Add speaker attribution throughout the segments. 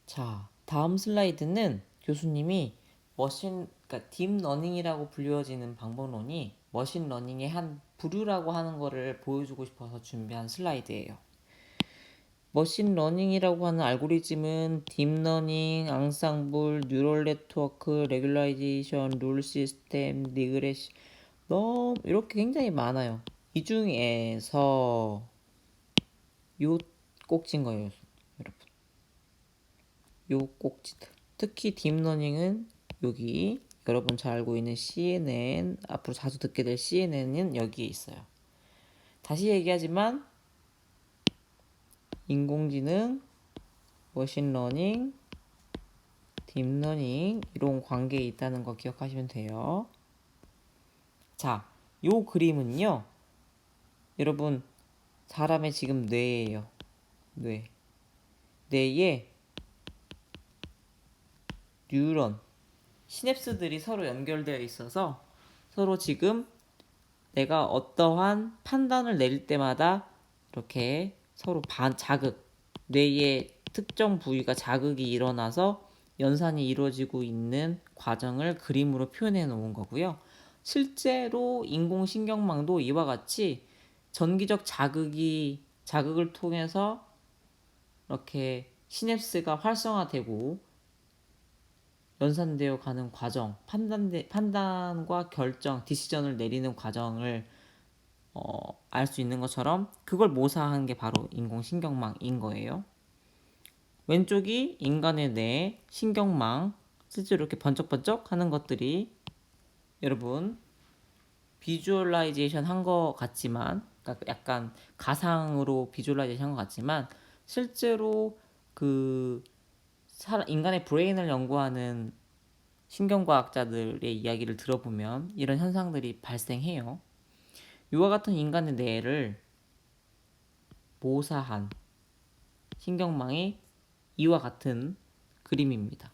Speaker 1: 자, 다음 슬라이드는 교수님이 그러니까 딥러닝이라고 불리워지는 방법론이 머신러닝의 한 부류라고 하는 거를 보여주고 싶어서 준비한 슬라이드예요. 머신러닝이라고 하는 알고리즘은 딥러닝, 앙상블, 뉴럴 네트워크, 레귤라이제이션, 룰 시스템, 리그레시 너무 이렇게 굉장히 많아요. 이 중에서 요 꼭진 거예요, 여러분. 요 꼭지들. 특히 딥러닝은 여기 여러분 잘 알고 있는 CNN, 앞으로 자주 듣게 될 CNN은 여기에 있어요. 다시 얘기하지만 인공지능, 머신러닝, 딥러닝 이런 관계에 있다는 거 기억하시면 돼요. 자, 요 그림은요. 여러분 사람의 지금 뇌예요. 뇌에 뉴런, 시냅스들이 서로 연결되어 있어서 서로 지금 내가 어떠한 판단을 내릴 때마다 이렇게 서로 자극, 뇌의 특정 부위가 자극이 일어나서 연산이 이루어지고 있는 과정을 그림으로 표현해 놓은 거고요. 실제로 인공신경망도 이와 같이 전기적 자극을 통해서 이렇게 시냅스가 활성화되고 연산되어 가는 과정, 판단과 결정, 디시전을 내리는 과정을 알 수 있는 것처럼 그걸 모사한 게 바로 인공신경망인 거예요. 왼쪽이 인간의 뇌, 신경망, 실제로 이렇게 번쩍번쩍 하는 것들이 여러분 비주얼라이제이션 한 거 같지만, 그러니까 약간 가상으로 비주얼라이제이션 한 거 같지만 실제로 그 인간의 브레인을 연구하는 신경과학자들의 이야기를 들어보면 이런 현상들이 발생해요. 이와 같은 인간의 뇌를 모사한 신경망이 이와 같은 그림입니다.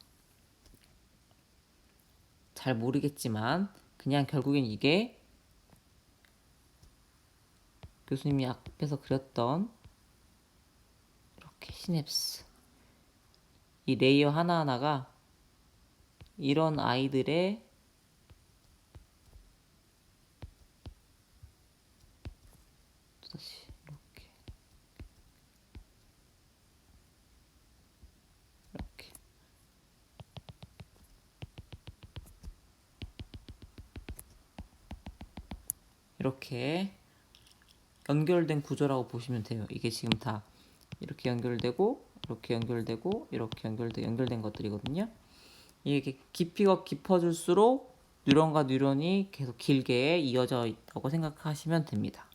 Speaker 1: 잘 모르겠지만 그냥 결국엔 이게 교수님이 앞에서 그렸던 이렇게 시냅스, 이 레이어 하나하나가 이런 아이들의 다시 이렇게 연결된 구조라고 보시면 돼요. 이게 지금 다 이렇게 연결되고 이렇게 연결되고 이렇게 연결된 것들이거든요. 이게 깊이가 깊어질수록 뉴런과 뉴런이 계속 길게 이어져 있다고 생각하시면 됩니다.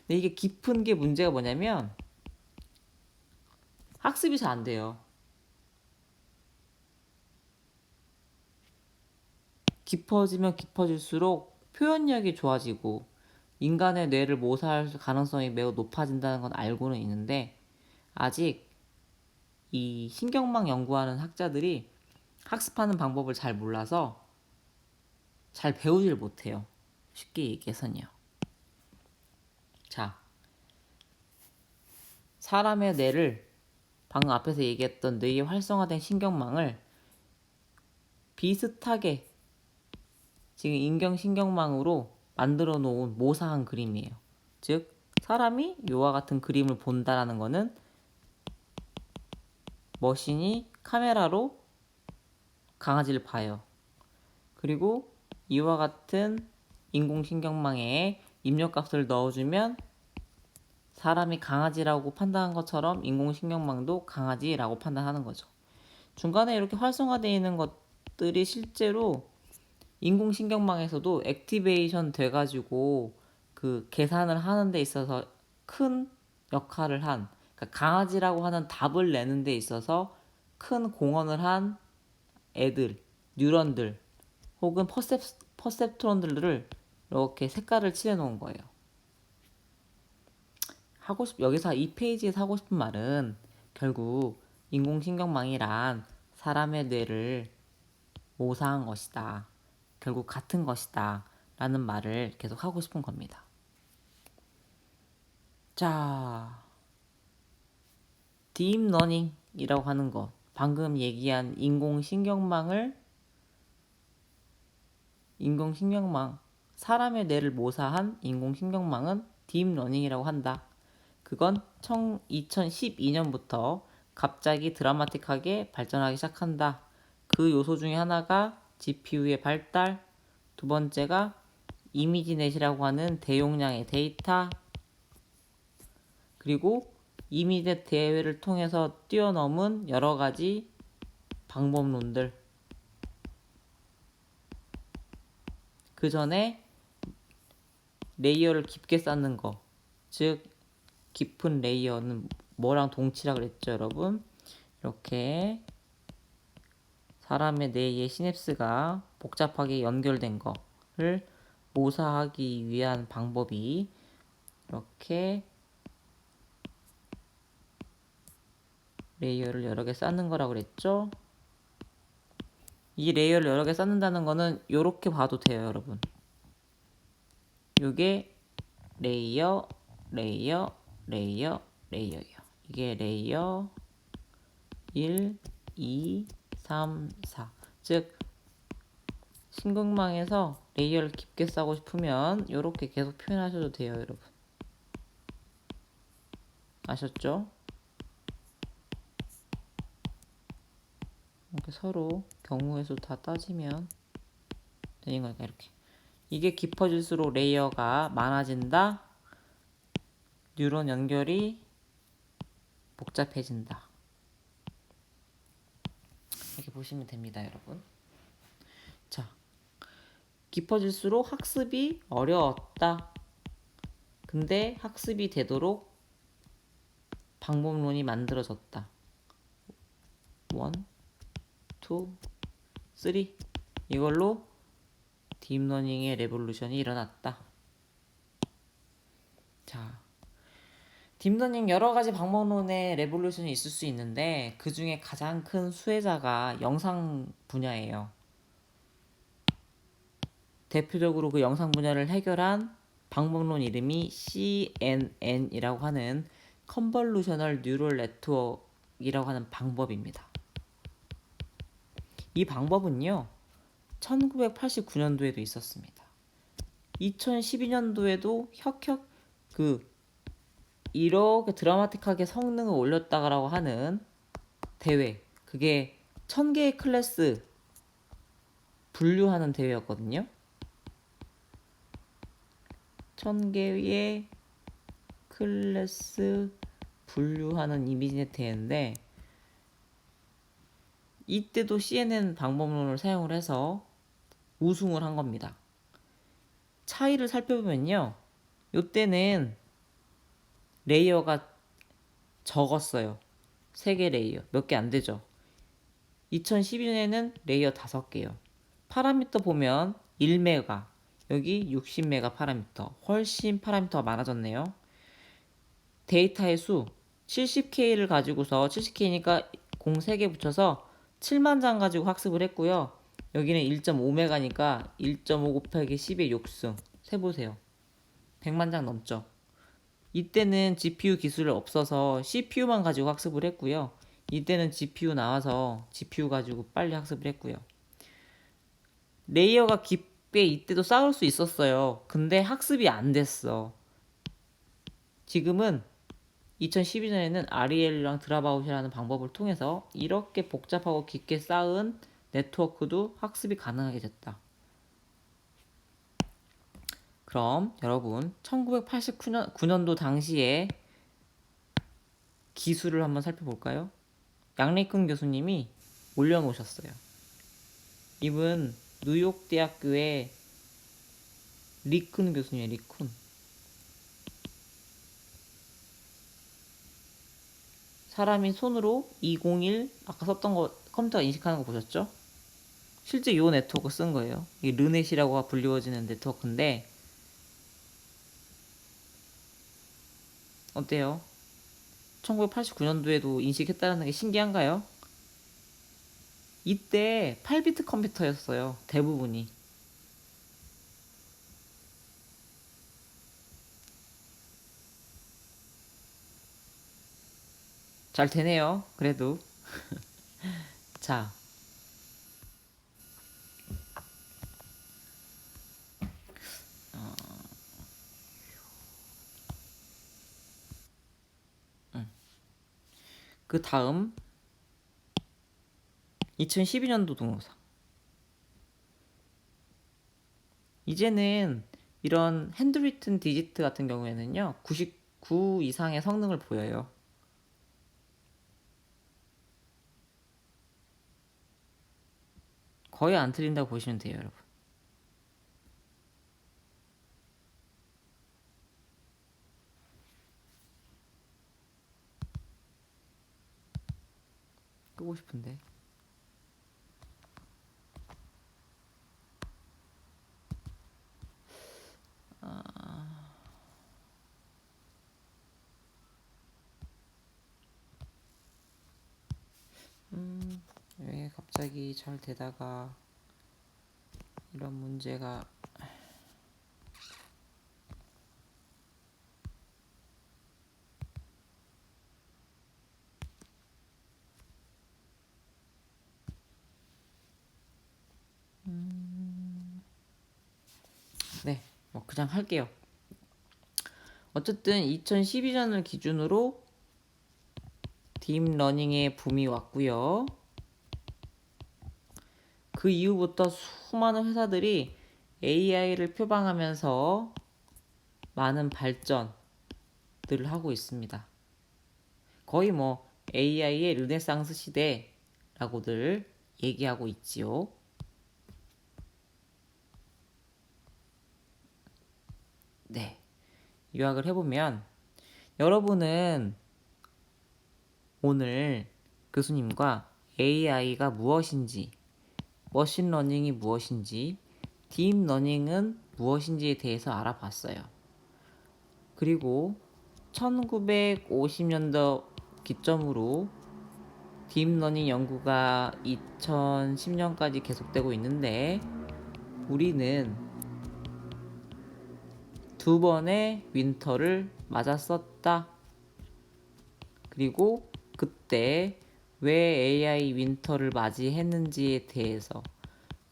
Speaker 1: 근데 이게 깊은 게 문제가 뭐냐면 학습이 잘 안 돼요. 깊어지면 깊어질수록 표현력이 좋아지고 인간의 뇌를 모사할 가능성이 매우 높아진다는 건 알고는 있는데 아직 이 신경망 연구하는 학자들이 학습하는 방법을 잘 몰라서 잘 배우질 못해요. 쉽게 얘기해서는요. 자, 사람의 뇌를 방금 앞에서 얘기했던 뇌의 활성화된 신경망을 비슷하게 지금 인경신경망으로 만들어 놓은 모사한 그림이에요. 즉 사람이 이와 같은 그림을 본다라는 것은 머신이 카메라로 강아지를 봐요. 그리고 이와 같은 인공신경망에 입력값을 넣어주면 사람이 강아지라고 판단한 것처럼 인공신경망도 강아지라고 판단하는 거죠. 중간에 이렇게 활성화되어 있는 것들이 실제로 인공신경망에서도 액티베이션 돼가지고 그 계산을 하는 데 있어서 큰 역할을 한, 그러니까 강아지라고 하는 답을 내는 데 있어서 큰 공헌을 한 애들, 뉴런들 혹은 퍼셉트론들을 이렇게 색깔을 칠해 놓은 거예요. 여기서 이 페이지에서 하고 싶은 말은 결국 인공신경망이란 사람의 뇌를 모사한 것이다. 결국 같은 것이다. 라는 말을 계속 하고 싶은 겁니다. 자, 딥러닝이라고 하는 것. 방금 얘기한 인공신경망, 사람의 뇌를 모사한 인공신경망은 딥러닝이라고 한다. 그건 2012년부터 갑자기 드라마틱하게 발전하기 시작한다. 그 요소 중에 하나가 GPU의 발달, 두 번째가 이미지넷이라고 하는 대용량의 데이터, 그리고 이미지넷 대회를 통해서 뛰어넘은 여러 가지 방법론들. 그 전에 레이어를 깊게 쌓는 거, 즉 깊은 레이어는 뭐랑 동치라 그랬죠, 여러분? 이렇게 사람의 뇌의 시냅스가 복잡하게 연결된 거를 모사하기 위한 방법이 이렇게 레이어를 여러 개 쌓는 거라고 그랬죠? 이 레이어를 여러 개 쌓는다는 거는 이렇게 봐도 돼요, 여러분. 이게 레이어, 레이어, 레이어, 레이어예요. 이게 레이어 1, 2, 3, 4. 즉 신경망에서 레이어를 깊게 쌓고 싶으면 이렇게 계속 표현하셔도 돼요, 여러분. 아셨죠? 이렇게 서로 경우의 수 다 따지면 되는 거니까 이렇게. 이게 깊어질수록 레이어가 많아진다. 뉴런 연결이 복잡해진다. 이렇게 보시면 됩니다, 여러분. 자, 깊어질수록 학습이 어려웠다. 근데 학습이 되도록 방법론이 만들어졌다. 1, 2, 3. 이걸로 딥러닝의 레볼루션이 일어났다. 자, 딥러닝 여러 가지 방법론의 레볼루션이 있을 수 있는데 그 중에 가장 큰 수혜자가 영상 분야예요. 대표적으로 그 영상 분야를 해결한 방법론 이름이 CNN이라고 하는 컨볼루셔널 뉴럴 네트워크이라고 하는 방법입니다. 이 방법은요, 1989년도에도 있었습니다. 2012년도에도 이렇게 드라마틱하게 성능을 올렸다고 하는 대회, 그게 1000개의 클래스 분류하는 대회였거든요. 1000개의 클래스 분류하는 이미지넷 대회인데 이때도 CNN 방법론을 사용을 해서 우승을 한 겁니다. 차이를 살펴보면요, 이때는 레이어가 적었어요. 3개 레이어, 몇 개 안 되죠. 2012년에는 레이어 5개요. 파라미터 보면 1메가, 여기 60메가 파라미터, 훨씬 파라미터가 많아졌네요. 데이터의 수 70K를 가지고서 70K니까 공 3개 붙여서 7만 장 가지고 학습을 했고요. 여기는 1.5메가니까 1.5 곱하기 10의 6승. 세보세요. 100만 장 넘죠. 이때는 GPU 기술이 없어서 CPU만 가지고 학습을 했고요. 이때는 GPU 나와서 GPU 가지고 빨리 학습을 했고요. 레이어가 깊게 이때도 쌓을 수 있었어요. 근데 학습이 안 됐어. 지금은 2012년에는 REL이랑 드랍아웃이라는 방법을 통해서 이렇게 복잡하고 깊게 쌓은 네트워크도 학습이 가능하게 됐다. 그럼 여러분 1989년도 당시에 기술을 한번 살펴볼까요? 양리큰 교수님이 올려놓으셨어요. 이분 뉴욕 대학교의 리쿤 교수님이에요. 리쿤. 사람이 손으로 201 아까 썼던 거 컴퓨터가 인식하는 거 보셨죠? 실제 이 네트워크 쓴 거예요. 이게 르넷이라고 불리워지는 네트워크인데 어때요? 1989년도에도 인식했다는 게 신기한가요? 이때 8비트 컴퓨터였어요. 대부분이. 잘 되네요. 그래도 자, 그 다음 2012년도 동영상. 이제는 이런 핸드리튼 디지트 같은 경우에는요 99 이상의 성능을 보여요. 거의 안 틀린다고 보시면 돼요, 여러분. 끄고 싶은데. 왜 갑자기 잘 되다가 이런 문제가. 네, 뭐 그냥 할게요. 어쨌든 2012년을 기준으로 딥러닝의 붐이 왔고요. 그 이후부터 수많은 회사들이 AI를 표방하면서 많은 발전들을 하고 있습니다. 거의 뭐 AI의 르네상스 시대라고들 얘기하고 있지요. 네, 요약을 해보면 여러분은 오늘 교수님과 AI가 무엇인지, 머신러닝이 무엇인지, 딥러닝은 무엇인지에 대해서 알아봤어요. 그리고 1950년도 기점으로 딥러닝 연구가 2010년까지 계속되고 있는데 우리는 두 번의 윈터를 맞았었다. 그리고 그때 왜 AI 윈터를 맞이했는지에 대해서,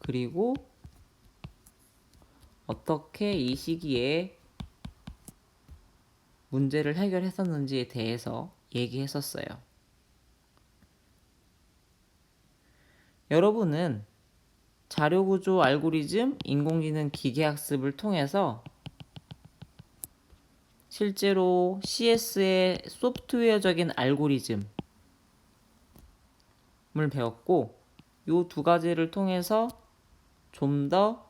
Speaker 1: 그리고 어떻게 이 시기에 문제를 해결했었는지에 대해서 얘기했었어요. 여러분은 자료구조 알고리즘, 인공지능 기계학습을 통해서 실제로 CS의 소프트웨어적인 알고리즘을 배웠고, 이 두 가지를 통해서 좀 더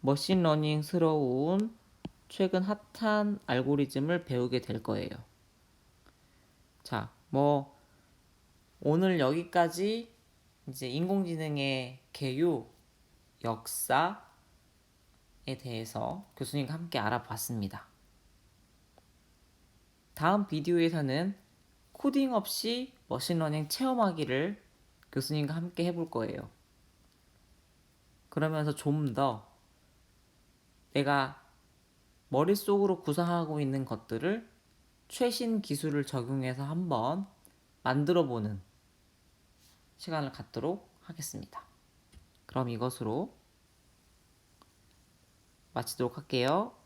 Speaker 1: 머신러닝스러운 최근 핫한 알고리즘을 배우게 될 거예요. 자, 뭐 오늘 여기까지 이제 인공지능의 개요, 역사에 대해서 교수님과 함께 알아봤습니다. 다음 비디오에서는 코딩 없이 머신러닝 체험하기를 교수님과 함께 해볼 거예요. 그러면서 좀 더 내가 머릿속으로 구상하고 있는 것들을 최신 기술을 적용해서 한번 만들어보는 시간을 갖도록 하겠습니다. 그럼 이것으로 마치도록 할게요.